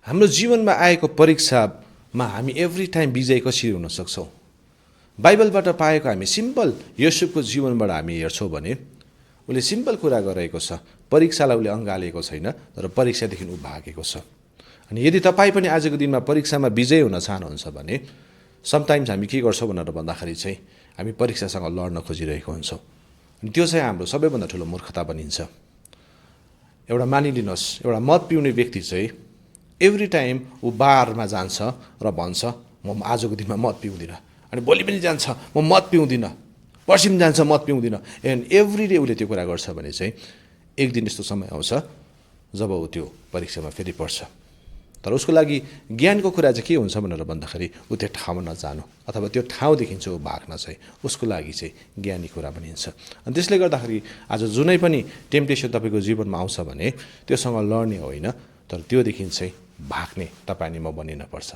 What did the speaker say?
हाम्रो जीवनमा आएको परीक्षामा हामी एभ्री टाइम विजयी कसरी हुन सक्छौँ? बाइबलबाट पाएको हामी सिम्पल योसेफको जीवनबाट हामी हेर्छौँ भने उसले सिम्पल कुरा गरेको छ। परीक्षालाई उसले अँगालेको छैन, तर परीक्षादेखि ऊ भागेको छ। अनि यदि तपाईँ पनि आजको दिनमा परीक्षामा विजय हुन चाहनुहुन्छ भने समटाइम्स हामी के गर्छौँ भनेर भन्दाखेरि चाहिँ हामी परीक्षासँग लड्न खोजिरहेको हुन्छौँ। अनि त्यो चाहिँ हाम्रो सबैभन्दा ठुलो मूर्खता बनिन्छ। एउटा मानिलिनुहोस्, एउटा मद पिउने व्यक्ति चाहिँ एभ्री टाइम ऊ बारमा जान्छ र भन्छ म आजको दिनमा मद पिउँदिनँ, अनि भोलि पनि जान्छ म मद पिउँदिनँ, पर्सि पनि जान्छ मद पिउँदिनँ, एन्ड एभ्री डे उसले त्यो कुरा गर्छ भने चाहिँ एक दिन यस्तो समय आउँछ जब ऊ त्यो परीक्षामा फेरि पर्छ। तर उसको लागि ज्ञानको कुरा चाहिँ के हुन्छ भनेर भन्दाखेरि ऊ त्यो ठाउँमा नजानु अथवा त्यो ठाउँदेखि चाहिँ ऊ भाग्न चाहिँ उसको लागि चाहिँ ज्ञानी कुरा बनिन्छ। अनि त्यसले गर्दाखेरि आज जुनै पनि टेम्पटेसन तपाईँको जीवनमा आउँछ भने त्योसँग लड्ने होइन, तर त्योदेखि चाहिँ भाग्ने तपाईँ अनि म बनिनुपर्छ।